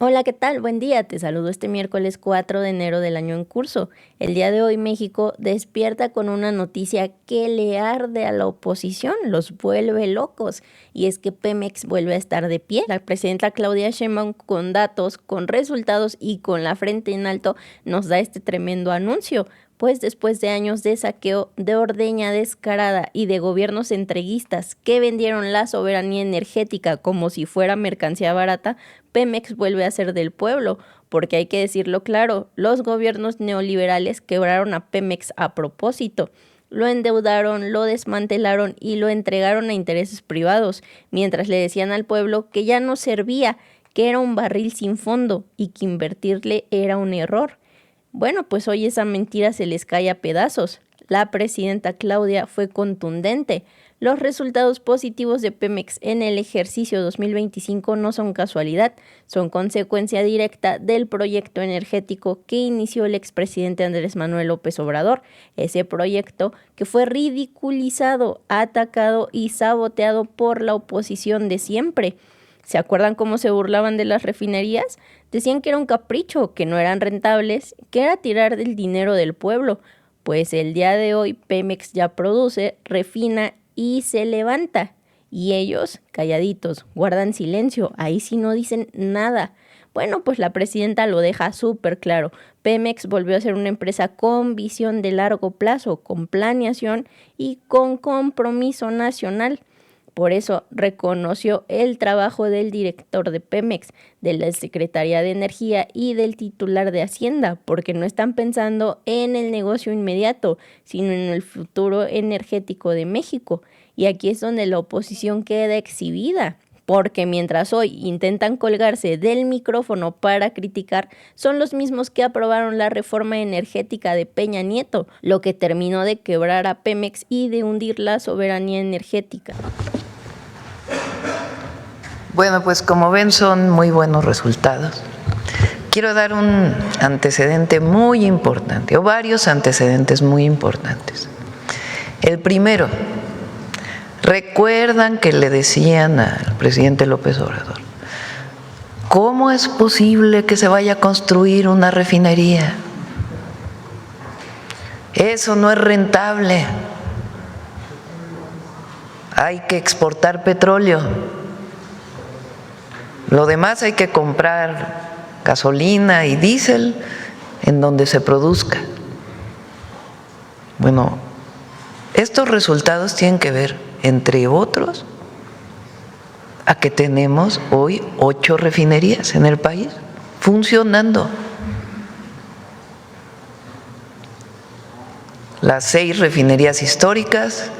Hola, ¿qué tal? Buen día. Te saludo este miércoles 4 de enero del año en curso. El día de hoy México despierta con una noticia que le arde a la oposición, los vuelve locos. Y es que Pemex vuelve a estar de pie. La presidenta Claudia Sheinbaum, con datos, con resultados y con la frente en alto, nos da este tremendo anuncio. Pues después de años de saqueo, de ordeña descarada y de gobiernos entreguistas que vendieron la soberanía energética como si fuera mercancía barata, Pemex vuelve a ser del pueblo, porque hay que decirlo claro, los gobiernos neoliberales quebraron a Pemex a propósito. Lo endeudaron, lo desmantelaron y lo entregaron a intereses privados, mientras le decían al pueblo que ya no servía, que era un barril sin fondo y que invertirle era un error. Bueno, pues hoy esa mentira se les cae a pedazos. La presidenta Claudia fue contundente. Los resultados positivos de Pemex en el ejercicio 2025 no son casualidad, son consecuencia directa del proyecto energético que inició el expresidente Andrés Manuel López Obrador. Ese proyecto que fue ridiculizado, atacado y saboteado por la oposición de siempre. ¿Se acuerdan cómo se burlaban de las refinerías? Decían que era un capricho, que no eran rentables, que era tirar del dinero del pueblo. Pues el día de hoy Pemex ya produce, refina y se levanta. Y ellos, calladitos, guardan silencio, ahí sí no dicen nada. Bueno, pues la presidenta lo deja súper claro. Pemex volvió a ser una empresa con visión de largo plazo, con planeación y con compromiso nacional. Por eso reconoció el trabajo del director de Pemex, de la Secretaría de Energía y del titular de Hacienda, porque no están pensando en el negocio inmediato, sino en el futuro energético de México. Y aquí es donde la oposición queda exhibida, porque mientras hoy intentan colgarse del micrófono para criticar, son los mismos que aprobaron la reforma energética de Peña Nieto, lo que terminó de quebrar a Pemex y de hundir la soberanía energética. Bueno, pues como ven son muy buenos resultados. Quiero dar un antecedente muy importante, o varios antecedentes muy importantes. El primero, recuerdan que le decían al presidente López Obrador, ¿cómo es posible que se vaya a construir una refinería? Eso no es rentable. Hay que exportar petróleo. Lo demás hay que comprar gasolina y diésel en donde se produzca. Bueno, estos resultados tienen que ver, entre otros, a que tenemos hoy 8 refinerías en el país funcionando. Las 6 refinerías históricas,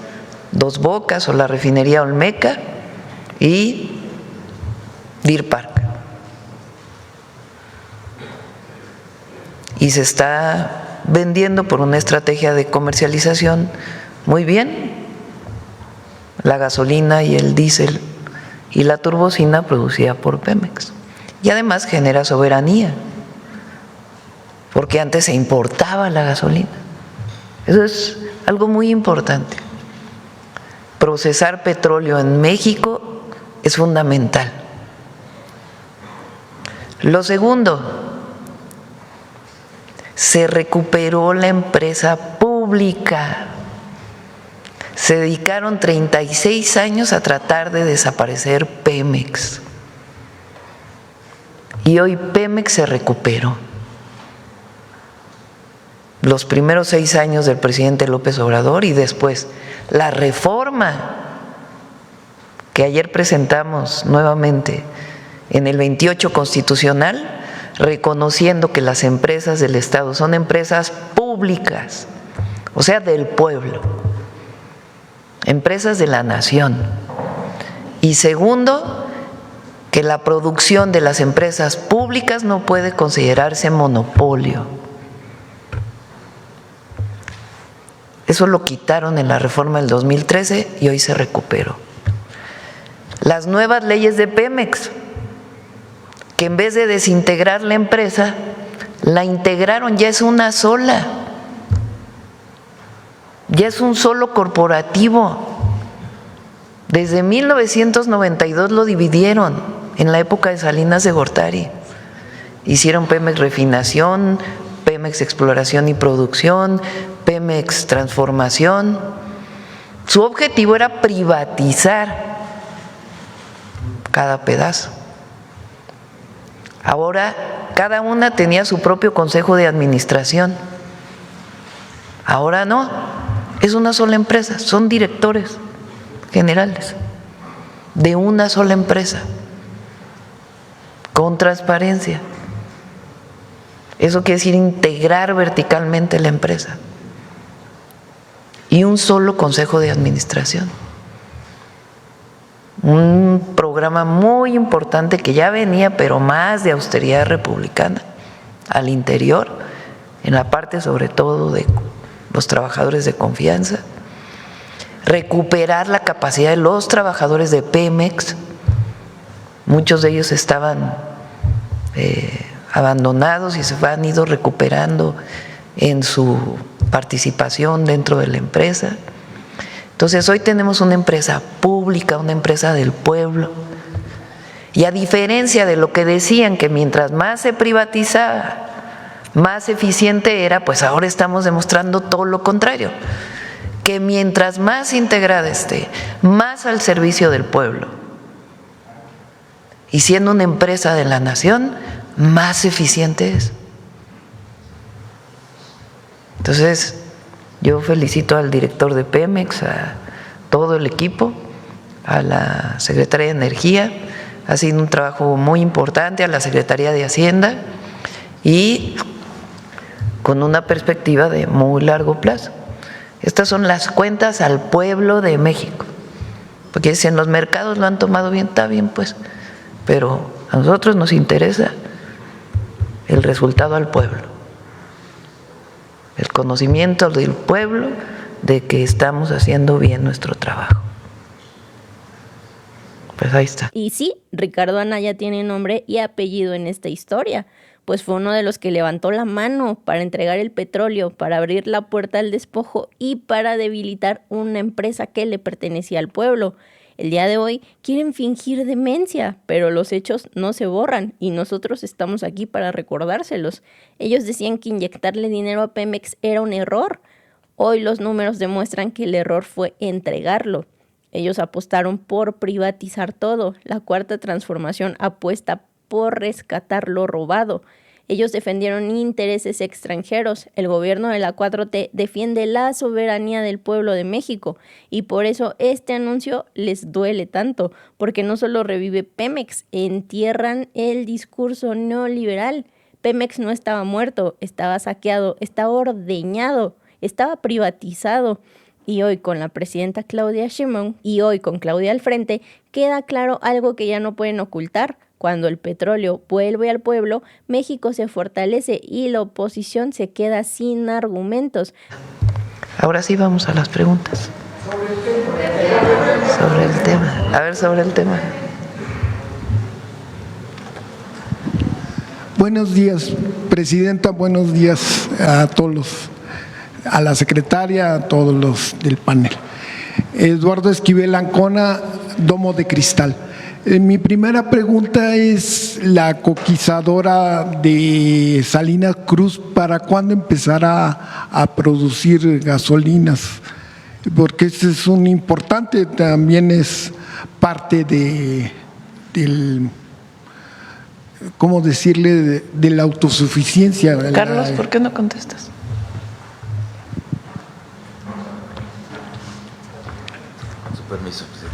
Dos Bocas o la refinería Olmeca y Deer Park. Y se está vendiendo por una estrategia de comercialización muy bien la gasolina y el diésel y la turbocina producida por Pemex. Y además genera soberanía, porque antes se importaba la gasolina. Eso es algo muy importante. Procesar petróleo en México es fundamental. Lo segundo, se recuperó la empresa pública. Se dedicaron 36 años a tratar de desaparecer Pemex. Y hoy Pemex se recuperó. Los primeros 6 años del presidente López Obrador y después la reforma que ayer presentamos nuevamente en el 28 constitucional, reconociendo que las empresas del Estado son empresas públicas, o sea, del pueblo, empresas de la nación. Y segundo, que la producción de las empresas públicas no puede considerarse monopolio. Eso lo quitaron en la reforma del 2013 y hoy se recuperó. Las nuevas leyes de Pemex, que en vez de desintegrar la empresa, la integraron, ya es una sola, ya es un solo corporativo. Desde 1992 lo dividieron, en la época de Salinas de Gortari. Hicieron Pemex Refinación, Pemex Exploración y Producción, Pemex Transformación. Su objetivo era privatizar cada pedazo. Ahora, cada una tenía su propio consejo de administración. Ahora no, es una sola empresa, son directores generales de una sola empresa, con transparencia. Eso quiere decir integrar verticalmente la empresa y un solo consejo de administración. Un programa muy importante que ya venía, pero más de austeridad republicana al interior, en la parte sobre todo de los trabajadores de confianza, recuperar la capacidad de los trabajadores de Pemex. Muchos de ellos estaban abandonados y se han ido recuperando en su participación dentro de la empresa. Entonces hoy tenemos una empresa pública, una empresa del pueblo, y a diferencia de lo que decían que mientras más se privatizaba, más eficiente era, pues ahora estamos demostrando todo lo contrario, que mientras más integrada esté, más al servicio del pueblo, y siendo una empresa de la nación, más eficiente es. Entonces, yo felicito al director de Pemex, a todo el equipo, a la Secretaría de Energía, ha sido un trabajo muy importante, a la Secretaría de Hacienda y con una perspectiva de muy largo plazo. Estas son las cuentas al pueblo de México, porque si en los mercados lo han tomado bien, está bien pues, pero a nosotros nos interesa el resultado al pueblo, el conocimiento del pueblo de que estamos haciendo bien nuestro trabajo. Pues ahí está. Y sí, Ricardo Anaya tiene nombre y apellido en esta historia, pues fue uno de los que levantó la mano para entregar el petróleo, para abrir la puerta al despojo y para debilitar una empresa que le pertenecía al pueblo. El día de hoy quieren fingir demencia, pero los hechos no se borran y nosotros estamos aquí para recordárselos. Ellos decían que inyectarle dinero a Pemex era un error. Hoy los números demuestran que el error fue entregarlo. Ellos apostaron por privatizar todo. La Cuarta Transformación apuesta por rescatar lo robado. Ellos defendieron intereses extranjeros. El gobierno de la 4T defiende la soberanía del pueblo de México y por eso este anuncio les duele tanto, porque no solo revive Pemex, entierran el discurso neoliberal. Pemex no estaba muerto, estaba saqueado, estaba ordeñado, estaba privatizado. Y hoy con la presidenta Claudia Sheinbaum y hoy con Claudia al frente, queda claro algo que ya no pueden ocultar. Cuando el petróleo vuelve al pueblo, México se fortalece y la oposición se queda sin argumentos. Ahora sí vamos a las preguntas. Sobre el tema. A ver, sobre el tema. Buenos días, presidenta. Buenos días a todos a la secretaria, a todos los del panel. Eduardo Esquivel Ancona, Domo de Cristal. Mi primera pregunta es la coquizadora de Salina Cruz, ¿para cuándo empezará a producir gasolinas? Porque este es un importante, también es parte del, ¿cómo decirle?, de la autosuficiencia. Carlos, ¿por qué no contestas? Con su permiso, presidente.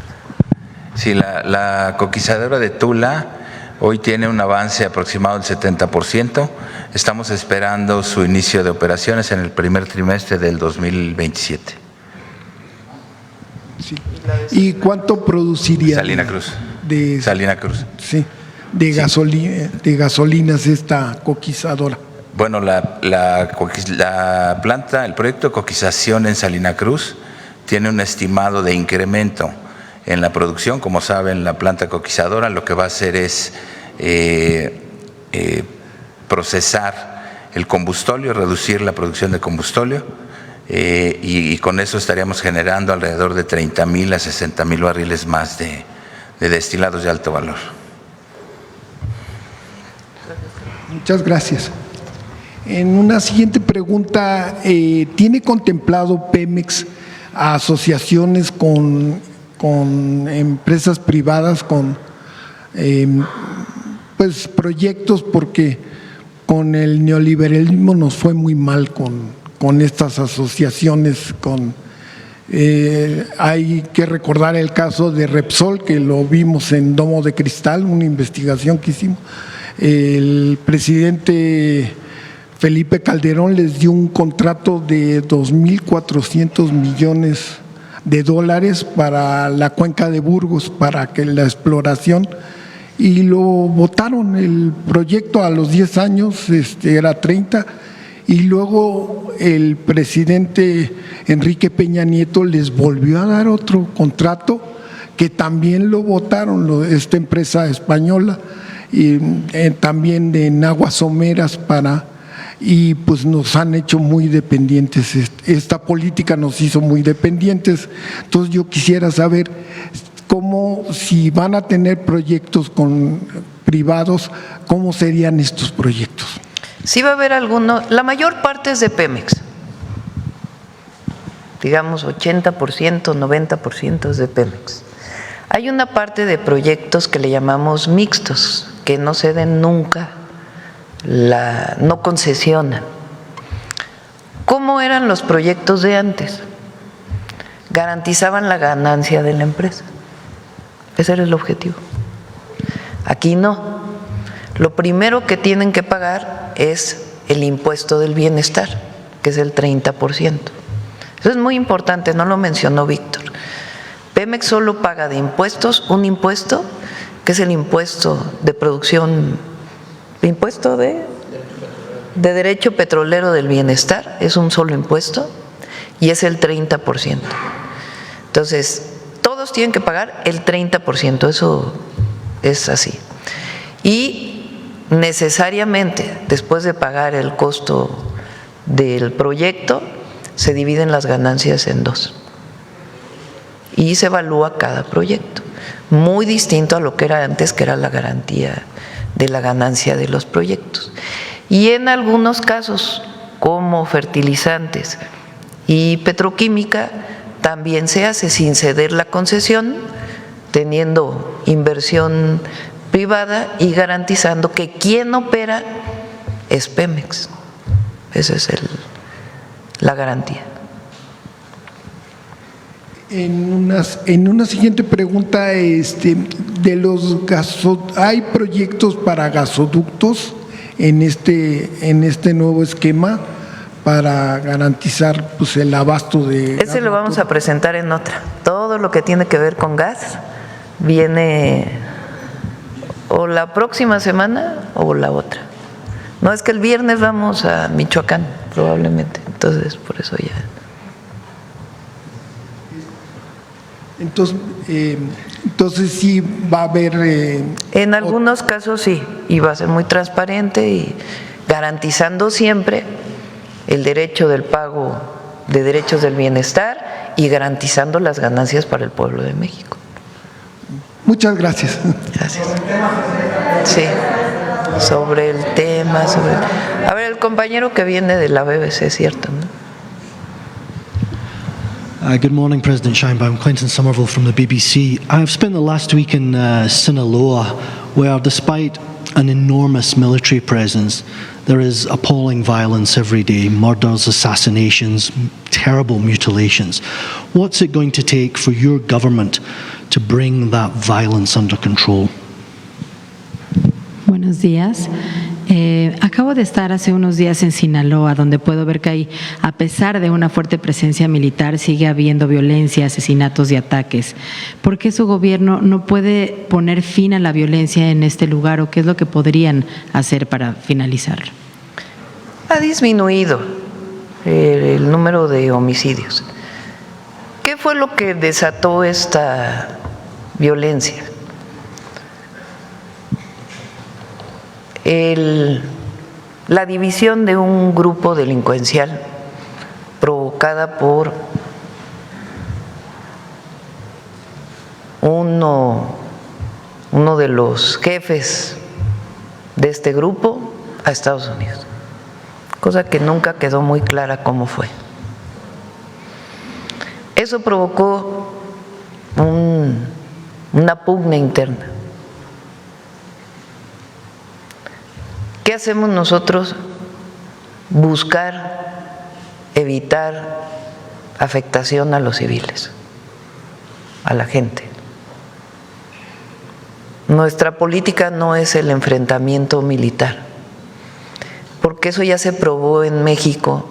Sí, la coquizadora de Tula hoy tiene un avance aproximado del 70%. Estamos esperando su inicio de operaciones en el primer trimestre del 2027. Sí. ¿Y cuánto produciría? Salina Cruz. Salina Cruz. Sí, de gasolinas esta coquizadora. Bueno, la planta, el proyecto de coquización en Salina Cruz tiene un estimado de incremento en la producción. Como saben, la planta coquizadora lo que va a hacer es procesar el combustóleo, reducir la producción de combustóleo y con eso estaríamos generando alrededor de 30,000 a 60,000 barriles más de destilados de alto valor. Muchas gracias. En una siguiente pregunta, ¿tiene contemplado Pemex a asociaciones con empresas privadas, con pues proyectos? Porque con el neoliberalismo nos fue muy mal con estas asociaciones. Hay que recordar el caso de Repsol, que lo vimos en Domo de Cristal, una investigación que hicimos. El presidente Felipe Calderón les dio un contrato de 2.400 millones de dólares para la cuenca de Burgos, para que la exploración, y lo votaron el proyecto a los 10 años, era 30, y luego el presidente Enrique Peña Nieto les volvió a dar otro contrato que también lo votaron, esta empresa española, y también en aguas someras y pues nos han hecho muy dependientes, esta política nos hizo muy dependientes. Entonces yo quisiera saber cómo, si van a tener proyectos con privados, ¿cómo serían estos proyectos? Sí va a haber alguno, la mayor parte es de Pemex, digamos 80%, 90% es de Pemex. Hay una parte de proyectos que le llamamos mixtos, que no ceden nunca, no concesionan. ¿Cómo eran los proyectos de antes? Garantizaban la ganancia de la empresa. Ese era el objetivo. Aquí no. Lo primero que tienen que pagar es el impuesto del bienestar, que es el 30%. Eso es muy importante, no lo mencionó Víctor. Pemex solo paga de impuestos un impuesto, que es el impuesto de producción, impuesto de derecho petrolero del bienestar, es un solo impuesto y es el 30%. Entonces, todos tienen que pagar el 30%, eso es así. Y necesariamente, después de pagar el costo del proyecto, se dividen las ganancias en dos y se evalúa cada proyecto, muy distinto a lo que era antes, que era la garantía de la ganancia de los proyectos. Y en algunos casos, como fertilizantes y petroquímica, también se hace sin ceder la concesión, teniendo inversión privada y garantizando que quien opera es Pemex. Esa es la garantía. En una siguiente pregunta, ¿hay proyectos para gasoductos en este nuevo esquema para garantizar pues el abasto de gas? Ese lo vamos a presentar en otra. Todo lo que tiene que ver con gas viene o la próxima semana o la otra. No, es que el viernes vamos a Michoacán, probablemente. Entonces, por eso ya. Entonces sí va a haber… en algunos casos sí, y va a ser muy transparente y garantizando siempre el derecho del pago de derechos del bienestar y garantizando las ganancias para el pueblo de México. Muchas gracias. Gracias. Sí, sobre el tema, a ver, el compañero que viene de la BBC, es cierto, ¿no? Good morning, President Sheinbaum. Clinton Somerville from the BBC. I've spent the last week in Sinaloa, where despite an enormous military presence, there is appalling violence every day, murders, assassinations, terrible mutilations. What's it going to take for your government to bring that violence under control? Buenos días. Acabo de estar hace unos días en Sinaloa, donde puedo ver que ahí, a pesar de una fuerte presencia militar, sigue habiendo violencia, asesinatos y ataques. ¿Por qué su gobierno no puede poner fin a la violencia en este lugar, o qué es lo que podrían hacer para finalizarlo? Ha disminuido el número de homicidios. ¿Qué fue lo que desató esta violencia? La división de un grupo delincuencial provocada por uno de los jefes de este grupo a Estados Unidos, cosa que nunca quedó muy clara cómo fue. Eso provocó una pugna interna. ¿Qué hacemos nosotros? Buscar evitar afectación a los civiles, a la gente. Nuestra política no es el enfrentamiento militar, porque eso ya se probó en México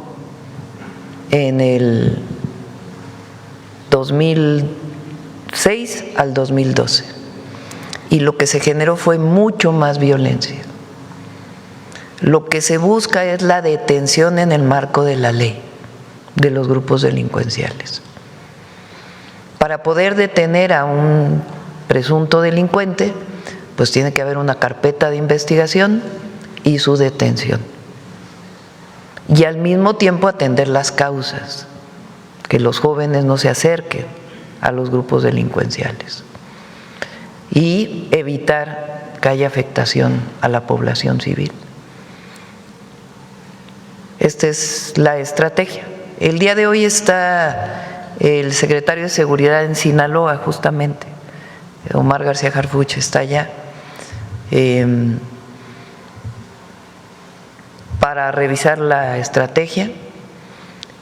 en el 2006 al 2012, y lo que se generó fue mucho más violencia. Lo que se busca es la detención en el marco de la ley de los grupos delincuenciales. Para poder detener a un presunto delincuente, pues tiene que haber una carpeta de investigación y su detención. Y al mismo tiempo atender las causas, que los jóvenes no se acerquen a los grupos delincuenciales y evitar que haya afectación a la población civil. Esta es la estrategia. El día de hoy está el secretario de Seguridad en Sinaloa, justamente, Omar García Harfuch está allá, para revisar la estrategia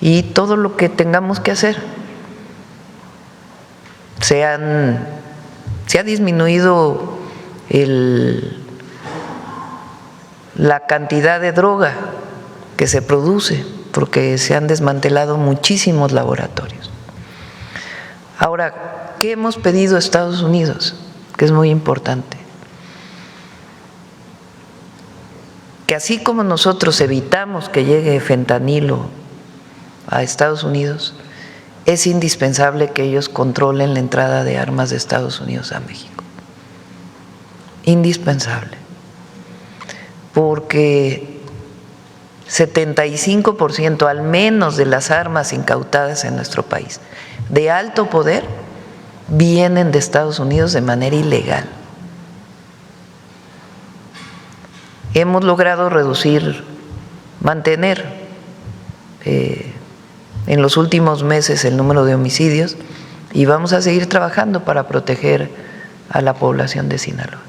y todo lo que tengamos que hacer. Se ha disminuido la cantidad de droga que se produce, porque se han desmantelado muchísimos laboratorios. Ahora, ¿qué hemos pedido a Estados Unidos? Que es muy importante. Que así como nosotros evitamos que llegue fentanilo a Estados Unidos, es indispensable que ellos controlen la entrada de armas de Estados Unidos a México. Indispensable. Porque 75% al menos de las armas incautadas en nuestro país de alto poder vienen de Estados Unidos de manera ilegal. Hemos logrado mantener en los últimos meses el número de homicidios y vamos a seguir trabajando para proteger a la población de Sinaloa.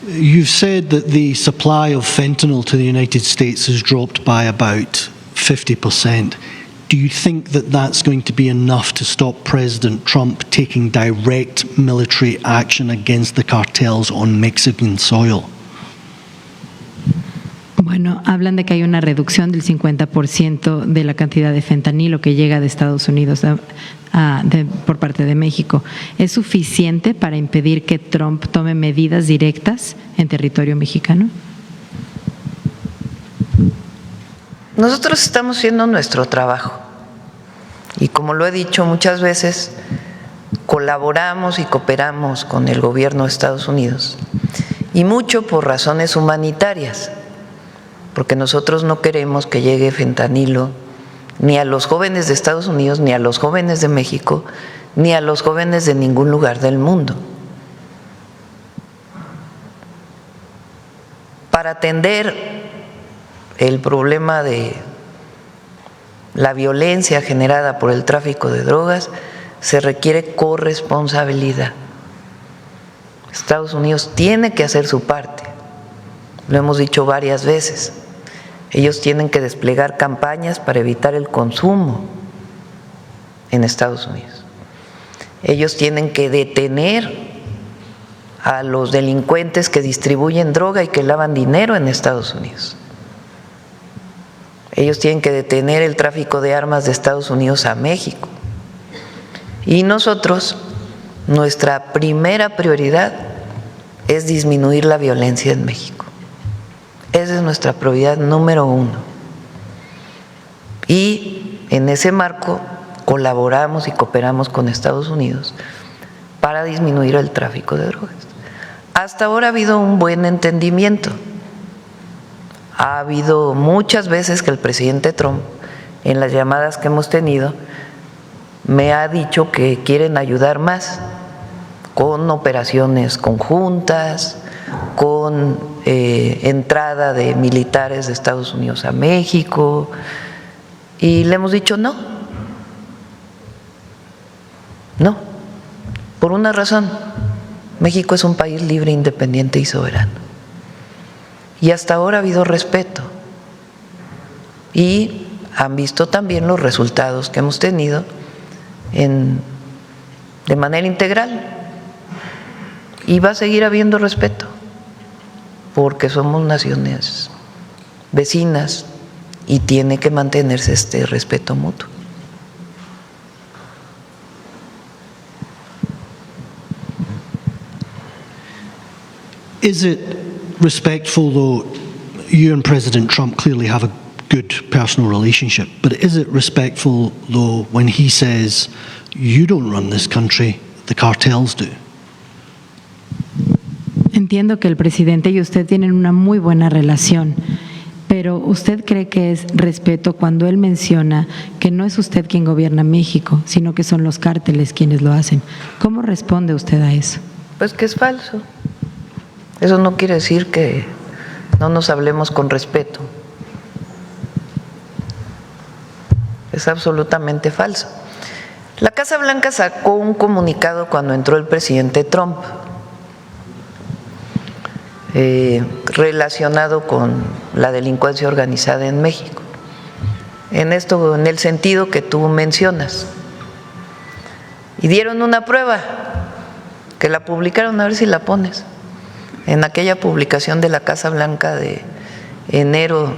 You've said that the supply of fentanyl to the United States has dropped by about 50%. Do you think that that's going to be enough to stop President Trump taking direct military action against the cartels on Mexican soil? Bueno, hablan de que hay una reducción del 50% de la cantidad de fentanilo que llega de Estados Unidos por parte de México. ¿Es suficiente para impedir que Trump tome medidas directas en territorio mexicano? Nosotros estamos haciendo nuestro trabajo y, como lo he dicho muchas veces, colaboramos y cooperamos con el gobierno de Estados Unidos, y mucho por razones humanitarias, porque nosotros no queremos que llegue fentanilo ni a los jóvenes de Estados Unidos, ni a los jóvenes de México, ni a los jóvenes de ningún lugar del mundo. Para atender el problema de la violencia generada por el tráfico de drogas, se requiere corresponsabilidad. Estados Unidos tiene que hacer su parte, lo hemos dicho varias veces. Ellos tienen que desplegar campañas para evitar el consumo en Estados Unidos. Ellos tienen que detener a los delincuentes que distribuyen droga y que lavan dinero en Estados Unidos. Ellos tienen que detener el tráfico de armas de Estados Unidos a México. Y nosotros, nuestra primera prioridad es disminuir la violencia en México. Esa es nuestra prioridad número 1. Y en ese marco colaboramos y cooperamos con Estados Unidos para disminuir el tráfico de drogas. Hasta ahora ha habido un buen entendimiento. Ha habido muchas veces que el presidente Trump, en las llamadas que hemos tenido, me ha dicho que quieren ayudar más con operaciones conjuntas, con entrada de militares de Estados Unidos a México, y le hemos dicho no, por una razón: México es un país libre, independiente y soberano, y hasta ahora ha habido respeto, y han visto también los resultados que hemos tenido de manera integral, y va a seguir habiendo respeto porque somos naciones vecinas y tiene que mantenerse este respeto mutuo. Is it respectful, though, you and President Trump clearly have a good personal relationship, but is it respectful, though, when he says you don't run this country, the cartels do? Entiendo que el presidente y usted tienen una muy buena relación, pero ¿usted cree que es respeto cuando él menciona que no es usted quien gobierna México, sino que son los cárteles quienes lo hacen? ¿Cómo responde usted a eso? Pues que es falso. Eso no quiere decir que no nos hablemos con respeto. Es absolutamente falso. La Casa Blanca sacó un comunicado cuando entró el presidente Trump, relacionado con la delincuencia organizada en México, en el sentido que tú mencionas, y dieron una prueba que la publicaron, a ver si la pones, en aquella publicación de la Casa Blanca de enero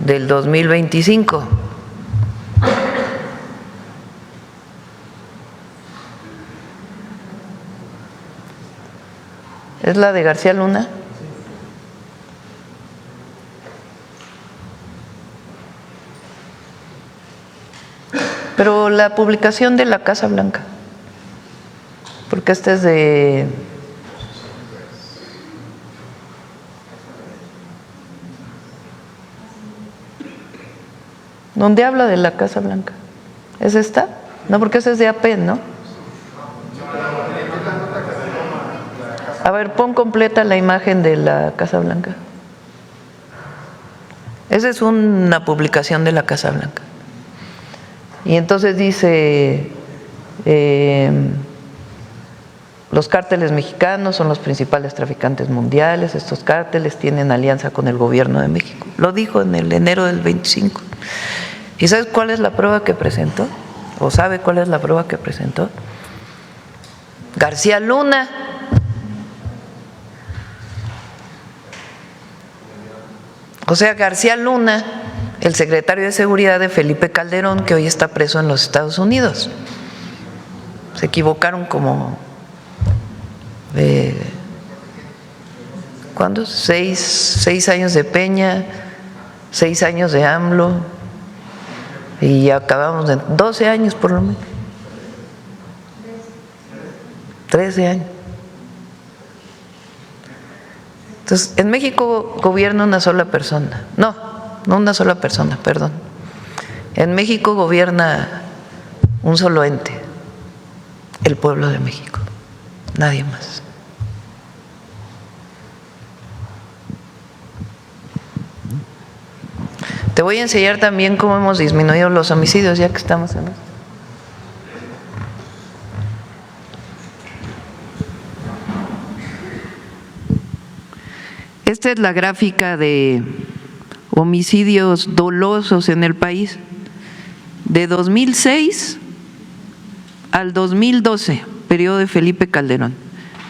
del 2025. ¿Es la de García Luna? Pero la publicación de la Casa Blanca, porque esta es de… ¿Dónde habla de la Casa Blanca? ¿Es esta? No, porque esa es de AP, ¿no? A ver, pon completa la imagen de la Casa Blanca. Esa es una publicación de la Casa Blanca. Y entonces dice, los cárteles mexicanos son los principales traficantes mundiales, estos cárteles tienen alianza con el gobierno de México. Lo dijo en el enero del 25. ¿Y sabes cuál es la prueba que presentó? ¿O sabe cuál es la prueba que presentó? García Luna. O sea, García Luna, el secretario de Seguridad de Felipe Calderón, que hoy está preso en los Estados Unidos. Se equivocaron como… ¿cuándo? 6 años de Peña, 6 años de AMLO, y acabamos de 12 años por lo menos. 13 años. Entonces, en México gobierna una sola persona. No una sola persona, perdón. En México gobierna un solo ente, el pueblo de México, nadie más. Te voy a enseñar también cómo hemos disminuido los homicidios, ya que estamos en esto. Esta es la gráfica de homicidios dolosos en el país de 2006 al 2012, periodo de Felipe Calderón,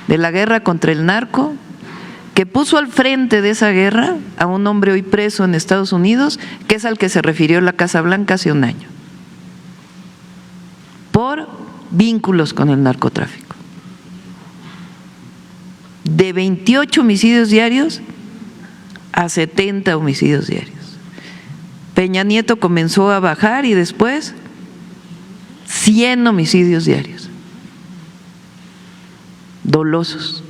de la guerra contra el narco, que puso al frente de esa guerra a un hombre hoy preso en Estados Unidos, que es al que se refirió la Casa Blanca hace un año, por vínculos con el narcotráfico. De 28 homicidios diarios a 70 homicidios diarios. Peña Nieto comenzó a bajar y después 100 homicidios diarios, dolosos.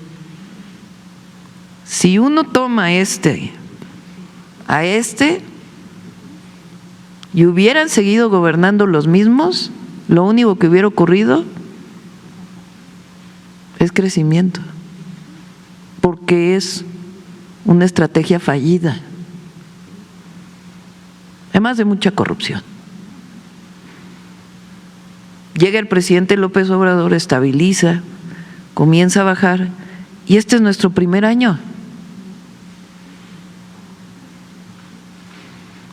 Si uno toma a este y hubieran seguido gobernando los mismos, lo único que hubiera ocurrido es crecimiento, porque es una estrategia fallida, además de mucha corrupción. Llega el presidente López Obrador, estabiliza, comienza a bajar, y este es nuestro primer año.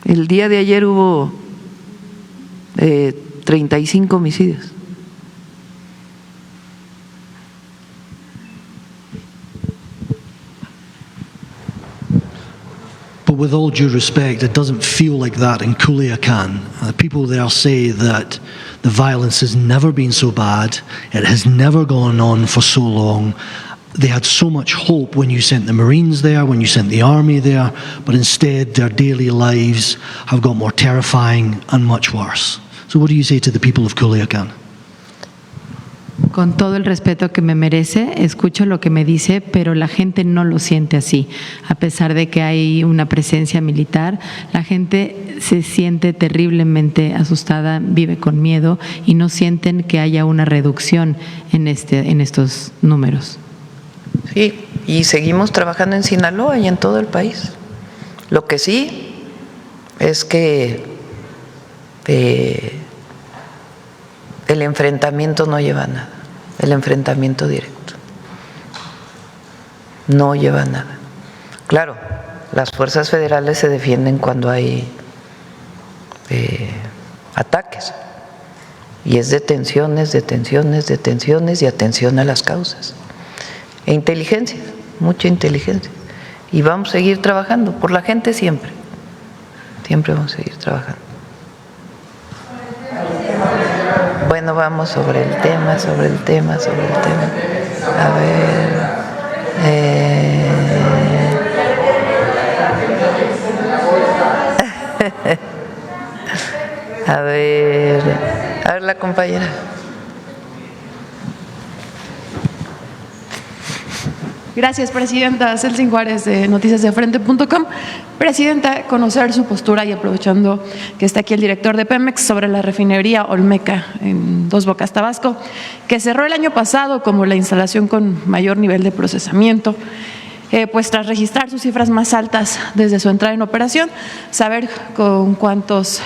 El día de ayer hubo 35 homicidios. But with all due respect, it doesn't feel like that in Culiacan. People there say that the violence has never been so bad, it has never gone on for so long. They had so much hope when you sent the Marines there, when you sent the Army there, but instead their daily lives have got more terrifying and much worse. So what do you say to the people of Culiacan? Con todo el respeto que me merece, escucho lo que me dice, pero la gente no lo siente así. A pesar de que hay una presencia militar, la gente se siente terriblemente asustada, vive con miedo y no sienten que haya una reducción en estos números. Sí, y seguimos trabajando en Sinaloa y en todo el país. Lo que sí es que el enfrentamiento no lleva a nada, el enfrentamiento directo no lleva a nada. Claro, las fuerzas federales se defienden cuando hay ataques, y es detenciones, detenciones, detenciones y atención a las causas. E inteligencia, mucha inteligencia. Y vamos a seguir trabajando por la gente siempre. Siempre vamos a seguir trabajando. Bueno, vamos sobre el tema. A ver. A ver la compañera. Gracias, Presidenta. Celsin Juárez, de noticiasdefrente.com. Presidenta, conocer su postura y aprovechando que está aquí el director de Pemex sobre la refinería Olmeca en Dos Bocas, Tabasco, que cerró el año pasado como la instalación con mayor nivel de procesamiento. Pues tras registrar sus cifras más altas desde su entrada en operación, saber con cuántos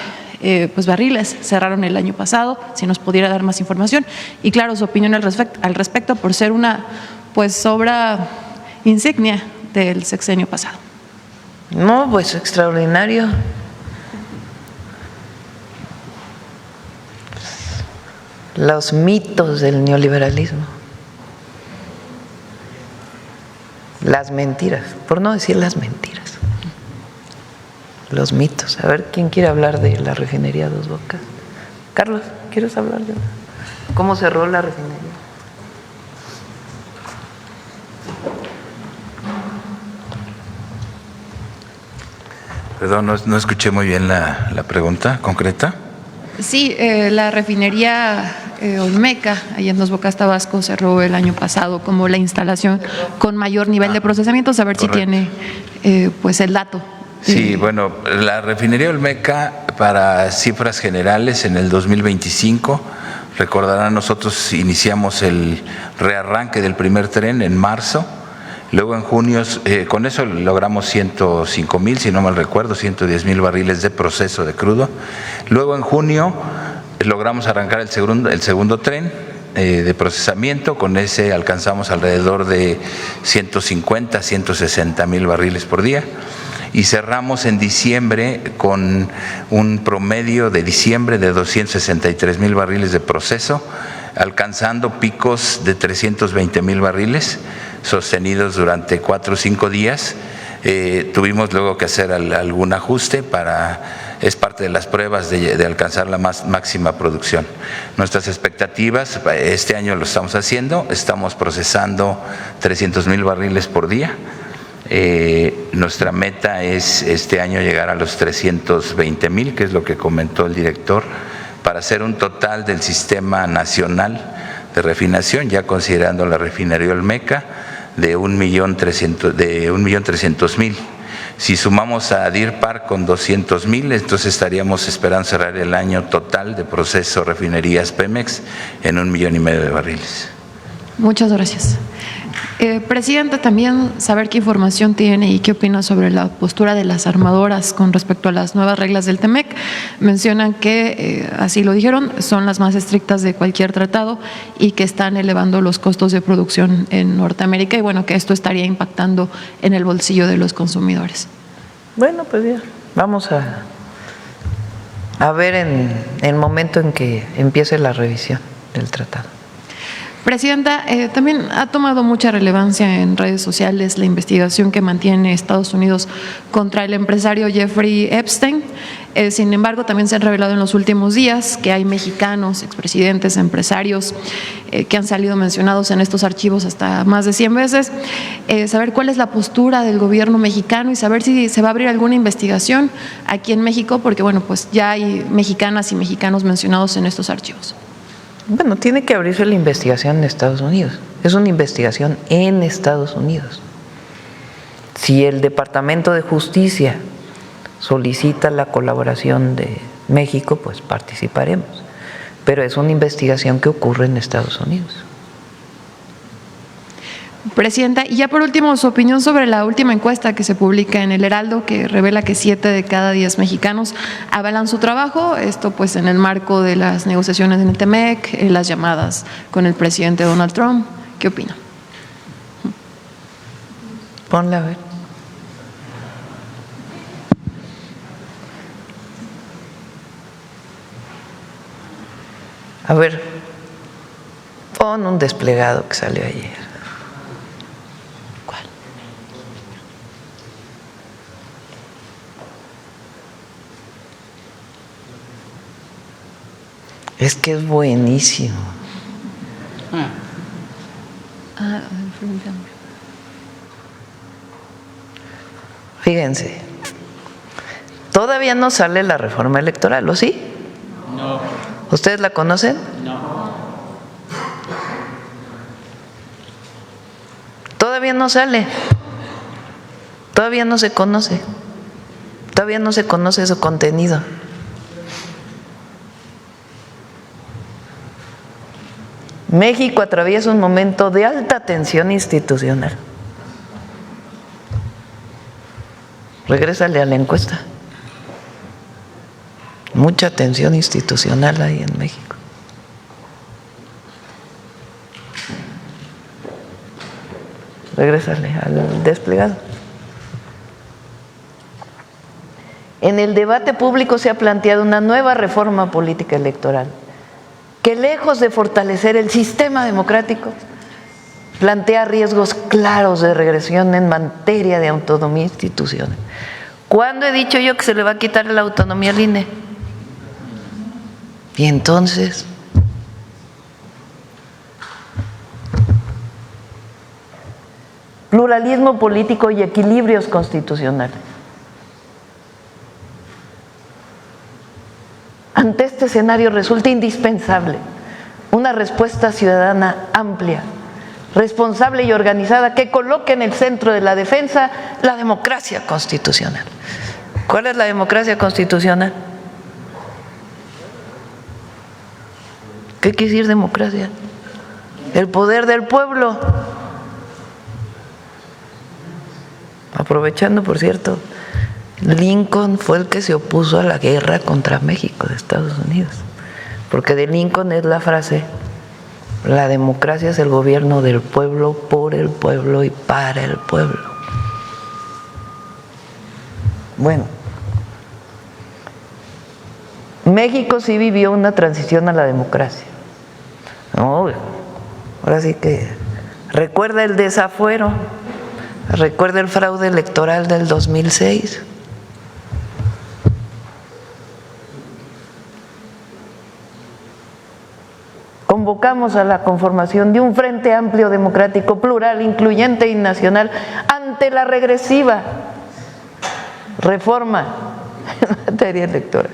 barriles cerraron el año pasado, si nos pudiera dar más información y claro su opinión al respecto por ser una obra insignia del sexenio pasado. No, pues extraordinario. Los mitos del neoliberalismo, las mentiras, por no decir las mentiras, los mitos. A ver, ¿quién quiere hablar de la refinería Dos Bocas? Carlos, ¿quieres hablar de cómo cerró la refinería? Perdón, no escuché muy bien la pregunta concreta. Sí, la refinería Olmeca, allá en Dos Bocas, Tabasco, cerró el año pasado como la instalación con mayor nivel de procesamiento. A ver si tiene el dato. Sí, bueno, la refinería Olmeca, para cifras generales, en el 2025, recordarán, nosotros iniciamos el rearranque del primer tren en marzo. Luego en junio, con eso logramos 105,000, si no mal recuerdo, 110,000 barriles de proceso de crudo. Luego en junio logramos arrancar el segundo tren de procesamiento, con ese alcanzamos alrededor de 150, 160,000 barriles por día. Y cerramos en diciembre con un promedio de diciembre de 263,000 barriles de proceso, alcanzando picos de 320,000 barriles sostenidos durante 4 o 5 días. Tuvimos luego que hacer algún ajuste es parte de las pruebas de alcanzar la máxima producción. Nuestras expectativas, este año lo estamos haciendo, estamos procesando 300,000 barriles por día. Nuestra meta es este año llegar a los 320,000, que es lo que comentó el director, para hacer un total del sistema nacional de refinación, ya considerando la refinería Olmeca, de 1,300,000. Si sumamos a Deer Park con 200,000, entonces estaríamos esperando cerrar el año total de proceso refinerías Pemex en 1,5 millones de barriles. Muchas gracias. Presidenta, también saber qué información tiene y qué opina sobre la postura de las armadoras con respecto a las nuevas reglas del TEMEC. Mencionan que, así lo dijeron, son las más estrictas de cualquier tratado y que están elevando los costos de producción en Norteamérica y bueno, que esto estaría impactando en el bolsillo de los consumidores. Bueno, pues ya, vamos a ver en el momento en que empiece la revisión del tratado. Presidenta, también ha tomado mucha relevancia en redes sociales la investigación que mantiene Estados Unidos contra el empresario Jeffrey Epstein. Sin embargo, también se han revelado en los últimos días que hay mexicanos, expresidentes, empresarios que han salido mencionados en estos archivos hasta más de 100 veces. Saber cuál es la postura del gobierno mexicano y saber si se va a abrir alguna investigación aquí en México, porque bueno, pues ya hay mexicanas y mexicanos mencionados en estos archivos. Bueno, tiene que abrirse la investigación en Estados Unidos. Es una investigación en Estados Unidos. Si el Departamento de Justicia solicita la colaboración de México, pues participaremos. Pero es una investigación que ocurre en Estados Unidos. Presidenta, y ya por último, su opinión sobre la última encuesta que se publica en El Heraldo, que revela que 7 de cada 10 mexicanos avalan su trabajo, esto pues en el marco de las negociaciones en el TEMEC, las llamadas con el presidente Donald Trump. ¿Qué opina? Ponla a ver. A ver, pon un desplegado que salió ayer. Es que es buenísimo. Fíjense, todavía no sale la reforma electoral, ¿o sí? No. ¿Ustedes la conocen? No. Todavía no sale. Todavía no se conoce. Todavía no se conoce su contenido. México atraviesa un momento de alta tensión institucional. Regrésale a la encuesta. Mucha tensión institucional hay en México. Regrésale al desplegado. En el debate público se ha planteado una nueva reforma política electoral que, lejos de fortalecer el sistema democrático, plantea riesgos claros de regresión en materia de autonomía institucional. ¿Cuándo he dicho yo que se le va a quitar la autonomía al INE? Y entonces, pluralismo político y equilibrios constitucionales. Ante este escenario resulta indispensable una respuesta ciudadana amplia, responsable y organizada que coloque en el centro de la defensa la democracia constitucional. ¿Cuál es la democracia constitucional? ¿Qué quiere decir democracia? El poder del pueblo. Aprovechando, por cierto, Lincoln fue el que se opuso a la guerra contra México de Estados Unidos, porque de Lincoln es la frase: la democracia es el gobierno del pueblo, por el pueblo y para el pueblo. Bueno, México sí vivió una transición a la democracia. No, ahora sí que recuerda el desafuero, recuerda el fraude electoral del 2006. Convocamos a la conformación de un frente amplio, democrático, plural, incluyente y nacional ante la regresiva reforma en materia electoral.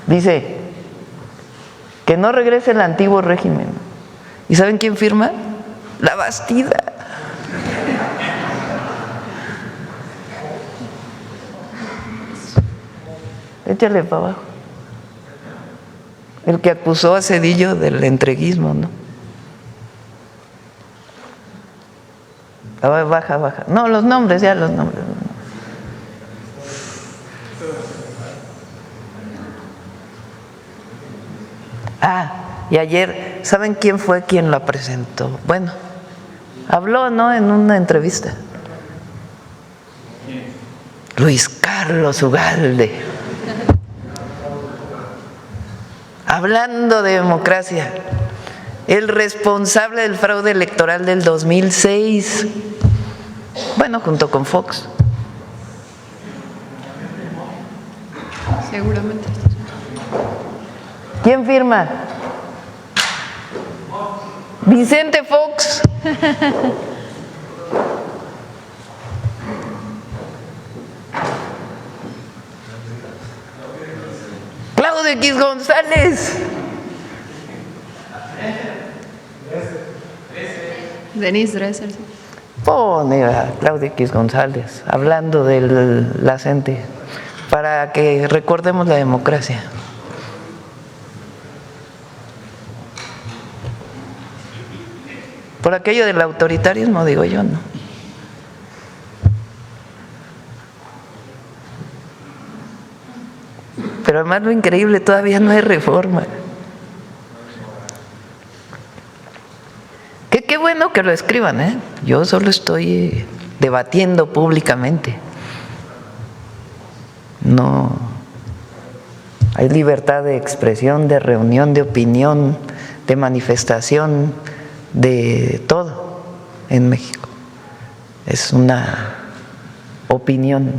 Dice que no regrese el antiguo régimen. ¿Y saben quién firma? La Bastida. Échale para abajo. el que acusó a Zedillo del entreguismo, ¿no? A ver, baja. No, los nombres. Y ayer, ¿saben quién fue quien la presentó? Bueno, habló, ¿no?, en una entrevista. Luis Carlos Ugalde. Hablando de democracia, el responsable del fraude electoral del 2006, bueno, junto con Fox. Seguramente. ¿Quién firma? Vicente Fox. Claudio X González. Denise Dresser. Sí. Pone a Claudio X González hablando de la gente para que recordemos la democracia. Por aquello del autoritarismo, digo yo, ¿no? Pero además lo increíble, todavía no hay reforma. Qué bueno que lo escriban, ¿eh? Yo solo estoy debatiendo públicamente. No hay libertad de expresión, de reunión, de opinión, de manifestación, de todo en México. Es una opinión.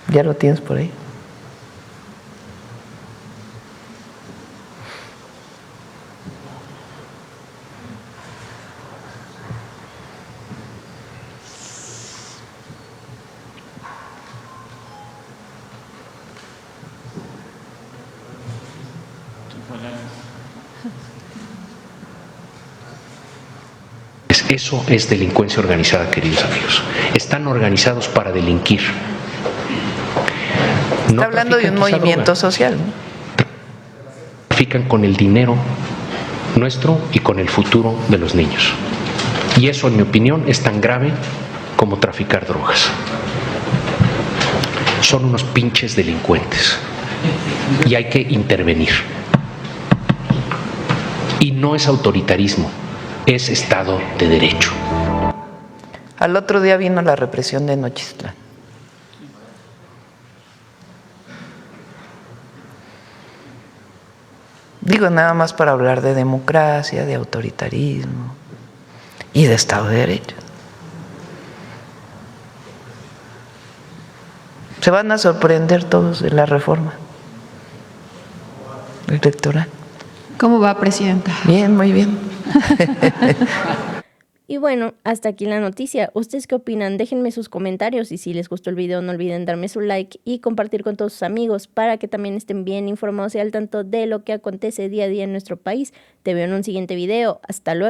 ¿Ya lo tienes por ahí? Eso es delincuencia organizada, queridos amigos. Están organizados para delinquir. Está hablando de un movimiento social, ¿no? Trafican con el dinero nuestro y con el futuro de los niños. Y eso, en mi opinión, es tan grave como traficar drogas. Son unos pinches delincuentes y hay que intervenir. Y no es autoritarismo, es Estado de Derecho. Al otro día vino la represión de Nochistlán. Digo, nada más para hablar de democracia, de autoritarismo y de Estado de Derecho. Se van a sorprender todos de la reforma electoral. ¿Cómo va, presidenta? Bien, muy bien. Y bueno, hasta aquí la noticia. ¿Ustedes qué opinan? Déjenme sus comentarios y si les gustó el video no olviden darme su like y compartir con todos sus amigos para que también estén bien informados y al tanto de lo que acontece día a día en nuestro país. Te veo en un siguiente video. Hasta luego.